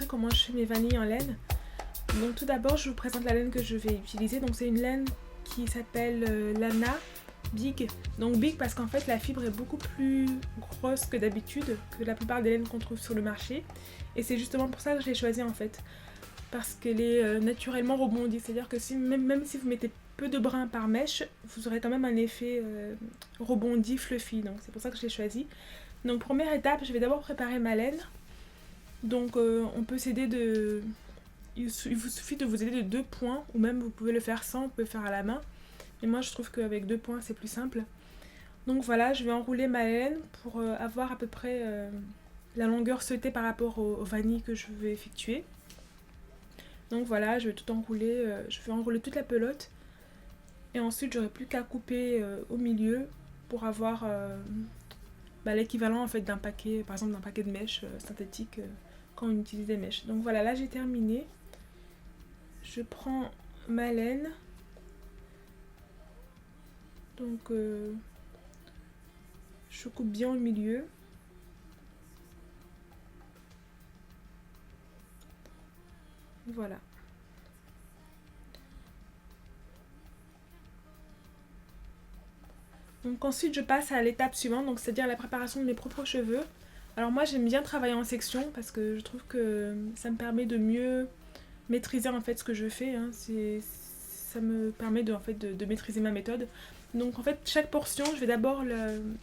montrer comment je fais mes vanilles en laine. Donc tout d'abord je vous présente la laine que je vais utiliser. Donc c'est une laine qui s'appelle Lana Big. Donc Big parce qu'en fait la fibre est beaucoup plus grosse que d'habitude, que la plupart des laines qu'on trouve sur le marché. Et c'est justement pour ça que je l'ai choisie en fait. Parce qu'elle est naturellement rebondie. C'est-à-dire que même si vous mettez peu de brins par mèche, vous aurez quand même un effet rebondi, fluffy. Donc c'est pour ça que je l'ai choisie. Donc première étape, je vais d'abord préparer ma laine. Donc on peut s'aider de... Il vous suffit de vous aider de 2 points, ou même vous pouvez le faire sans, vous pouvez le faire à la main. Mais moi je trouve qu'avec 2 points c'est plus simple. Donc voilà, je vais enrouler ma laine pour avoir à peu près la longueur souhaitée par rapport aux vanilles que je vais effectuer. Donc voilà, je vais tout enrouler, je vais enrouler toute la pelote. Et ensuite j'aurai plus qu'à couper au milieu pour avoir l'équivalent en fait d'un paquet, par exemple d'un paquet de mèches synthétiques quand on utilise des mèches. Donc voilà, là j'ai terminé. Je prends ma laine. Donc je coupe bien au milieu. Voilà. Donc ensuite je passe à l'étape suivante, donc c'est-à-dire la préparation de mes propres cheveux. Alors moi j'aime bien travailler en section parce que je trouve que ça me permet de mieux maîtriser en fait ce que je fais. Hein. Ça me permet de maîtriser ma méthode. Donc en fait chaque portion je vais d'abord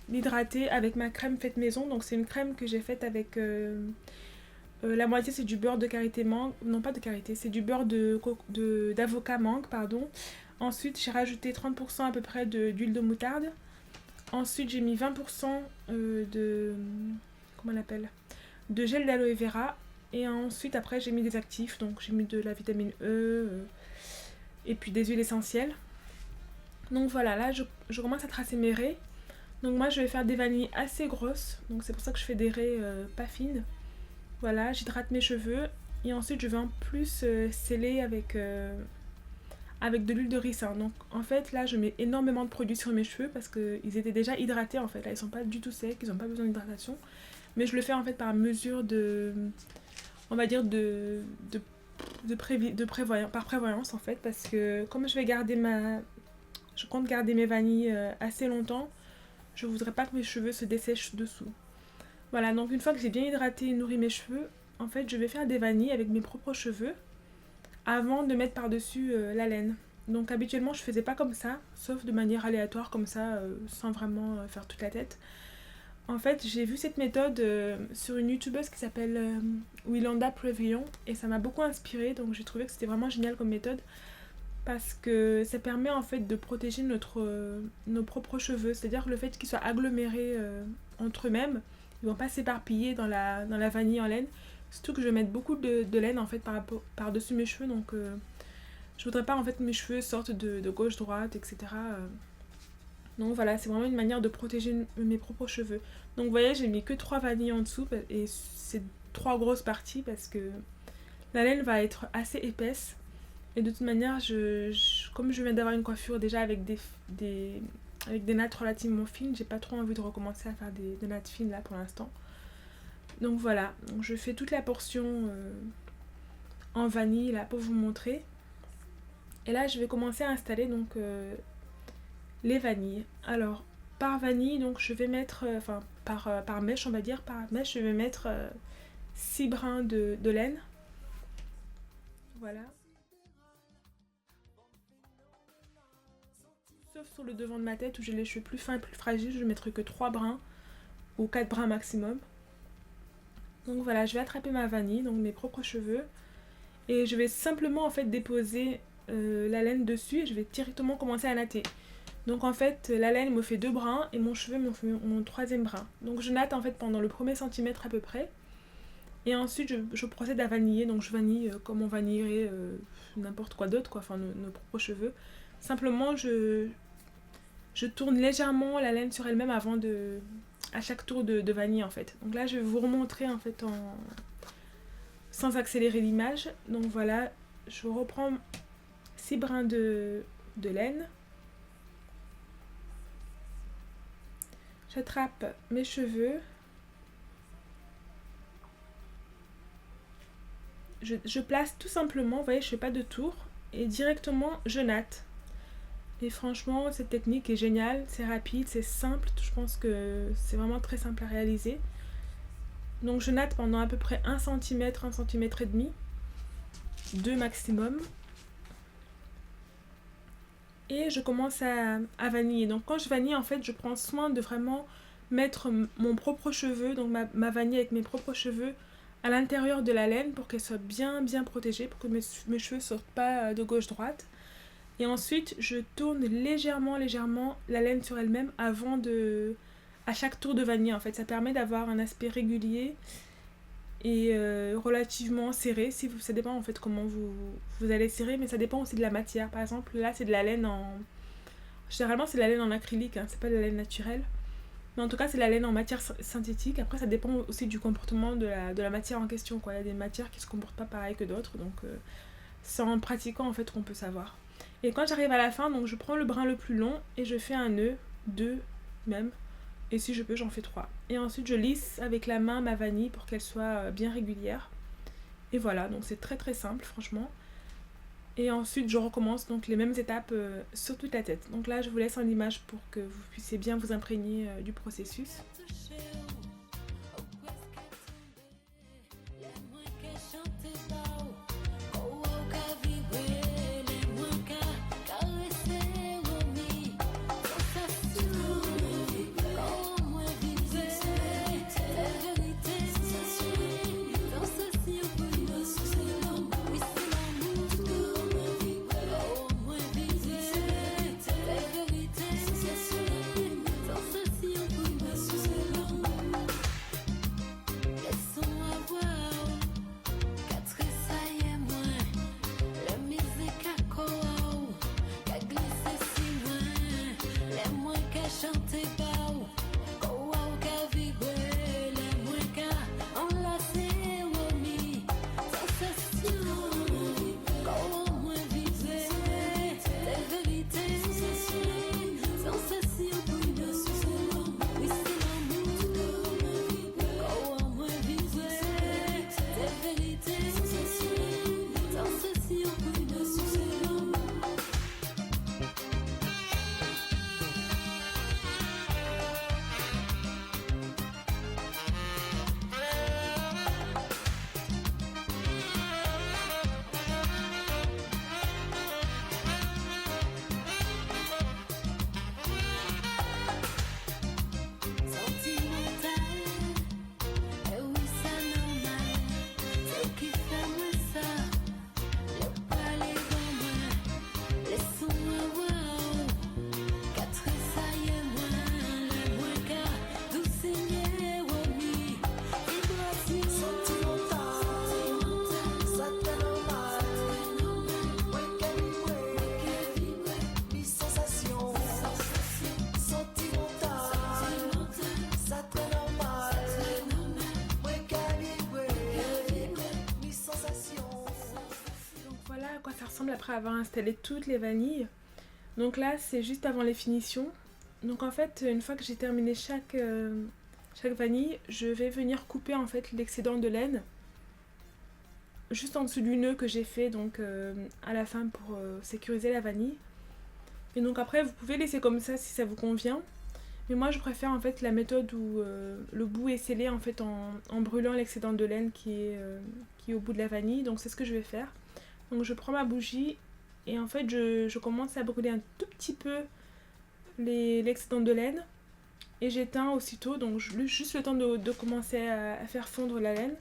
l'hydrater avec ma crème faite maison. Donc c'est une crème que j'ai faite avec la moitié c'est du beurre de karité mangue, non pas de karité, c'est du beurre d'avocat mangue pardon. Ensuite j'ai rajouté 30% à peu près d'huile de moutarde. Ensuite j'ai mis 20% de... comment on appelle, de gel d'aloe vera. Et ensuite après j'ai mis des actifs, donc j'ai mis de la vitamine E et puis des huiles essentielles. Donc voilà, là je commence à tracer mes raies. Donc moi je vais faire des vanilles assez grosses, donc c'est pour ça que je fais des raies pas fines. Voilà, j'hydrate mes cheveux et ensuite je vais en plus sceller avec de l'huile de ricin. Donc en fait là je mets énormément de produits sur mes cheveux parce qu'ils étaient déjà hydratés en fait. Là ils sont pas du tout secs, ils n'ont pas besoin d'hydratation. Mais je le fais en fait par mesure de... on va dire par prévoyance en fait. Parce que comme je vais garder je compte garder mes vanilles assez longtemps, je voudrais pas que mes cheveux se dessèchent dessous. Voilà, donc une fois que j'ai bien hydraté et nourri mes cheveux, en fait je vais faire des vanilles avec mes propres cheveux avant de mettre par-dessus la laine. Donc habituellement je faisais pas comme ça, sauf de manière aléatoire comme ça, sans vraiment faire toute la tête. En fait j'ai vu cette méthode sur une youtubeuse qui s'appelle Willanda Previllon et ça m'a beaucoup inspirée, donc j'ai trouvé que c'était vraiment génial comme méthode parce que ça permet en fait de protéger nos propres cheveux, c'est-à-dire que le fait qu'ils soient agglomérés entre eux-mêmes, ils vont pas s'éparpiller dans la vanille en laine. Surtout que je vais mettre beaucoup de laine en fait par-dessus mes cheveux, donc je voudrais pas en fait que mes cheveux sortent de gauche-droite, etc. Donc voilà, c'est vraiment une manière de protéger mes propres cheveux. Donc vous voyez, j'ai mis que 3 vanilles en dessous et c'est 3 grosses parties parce que la laine va être assez épaisse. Et de toute manière, comme je viens d'avoir une coiffure déjà avec des nattes relativement fines, j'ai pas trop envie de recommencer à faire des nattes fines là pour l'instant. Donc voilà, donc je fais toute la portion en vanille là pour vous montrer. Et là je vais commencer à installer donc les vanilles. Alors par vanille, donc je vais mettre, par mèche on va dire, par mèche je vais mettre 6 brins de laine. Voilà. Sauf sur le devant de ma tête où j'ai les cheveux plus fins et plus fragiles, je ne mettrai que 3 brins ou 4 brins maximum. Donc voilà, je vais attraper ma vanille, donc mes propres cheveux. Et je vais simplement en fait déposer la laine dessus et je vais directement commencer à natter. Donc en fait la laine me fait 2 brins et mon cheveu me fait mon 3e brin. Donc je natte en fait pendant le premier centimètre à peu près. Et ensuite je procède à vaniller, donc je vanille comme on vanillerait n'importe quoi d'autre, enfin nos propres cheveux. Simplement je tourne légèrement la laine sur elle-même à chaque tour de vanille en fait. Donc là je vais vous remontrer en fait sans accélérer l'image. Donc voilà, je reprends 6 brins de laine. J'attrape mes cheveux. Et je place tout simplement, vous voyez, je fais pas de tour et directement je natte. Et franchement, cette technique est géniale, c'est rapide, c'est simple, je pense que c'est vraiment très simple à réaliser. Donc je natte pendant à peu près 1 cm, 1 cm et demi, 2 maximum. Et je commence à vaniller. Donc quand je vanille, en fait, je prends soin de vraiment mettre mon propre cheveu, donc ma vanille avec mes propres cheveux, à l'intérieur de la laine pour qu'elle soit bien bien protégée, pour que mes cheveux ne sortent pas de gauche-droite. Et ensuite, je tourne légèrement la laine sur elle-même avant de... à chaque tour de vanille, en fait. Ça permet d'avoir un aspect régulier et relativement serré. Ça dépend, en fait, comment vous allez serrer, mais ça dépend aussi de la matière. Par exemple, là, c'est de la laine en... Généralement, c'est de la laine en acrylique, hein, c'est pas de la laine naturelle. Mais en tout cas, c'est de la laine en matière synthétique. Après, ça dépend aussi du comportement de la matière en question, quoi. Il y a des matières qui se comportent pas pareil que d'autres, donc c'est en pratiquant, en fait, qu'on peut savoir. Et quand j'arrive à la fin, donc je prends le brin le plus long et je fais un nœud, 2 même, et si je peux j'en fais 3. Et ensuite je lisse avec la main ma vanille pour qu'elle soit bien régulière. Et voilà, donc c'est très très simple franchement. Et ensuite je recommence donc les mêmes étapes sur toute la tête. Donc là je vous laisse en image pour que vous puissiez bien vous imprégner du processus. Après avoir installé toutes les vanilles. Donc là c'est juste avant les finitions. Donc en fait une fois que j'ai terminé chaque vanille, je vais venir couper en fait l'excédent de laine juste en dessous du nœud que j'ai fait donc à la fin pour sécuriser la vanille. Et donc après vous pouvez laisser comme ça si ça vous convient. Mais moi je préfère en fait la méthode où le bout est scellé en fait en brûlant l'excédent de laine qui est au bout de la vanille. Donc c'est ce que je vais faire. Donc je prends ma bougie et en fait je commence à brûler un tout petit peu l'excédent de laine et j'éteins aussitôt, donc juste le temps de commencer à faire fondre la laine.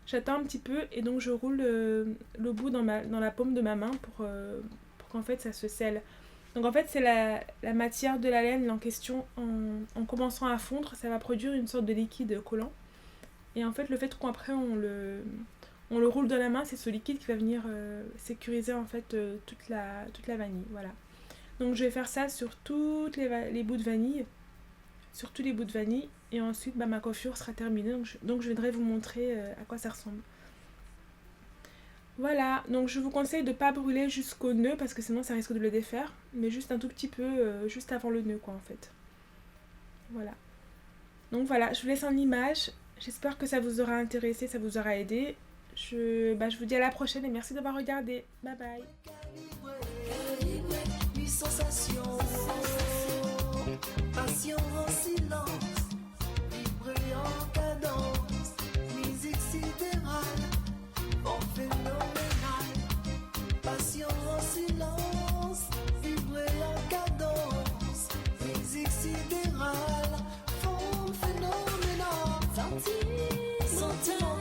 J'attends un petit peu et donc je roule le bout dans la paume de ma main pour qu'en fait ça se scelle. Donc en fait c'est la matière de la laine en question en commençant à fondre, ça va produire une sorte de liquide collant. Et en fait le fait qu'après on le roule dans la main, c'est ce liquide qui va venir sécuriser en fait toute la vanille. Voilà. Donc je vais faire ça sur tous les bouts de vanille. Sur tous les bouts de vanille. Et ensuite ma coiffure sera terminée. Donc je viendrai vous montrer à quoi ça ressemble. Voilà. Donc je vous conseille de ne pas brûler jusqu'au nœud parce que sinon ça risque de le défaire. Mais juste un tout petit peu, juste avant le nœud quoi en fait. Voilà. Donc voilà, je vous laisse en image. J'espère que ça vous aura intéressé, ça vous aura aidé. Je vous dis à la prochaine et merci d'avoir regardé. Bye bye. Passion en silence, vibrer en cadence, musique sidérale, bon phénoménal. Passion en silence, vibrer en cadence, musique sidérale, bon phénoménal. Sentiment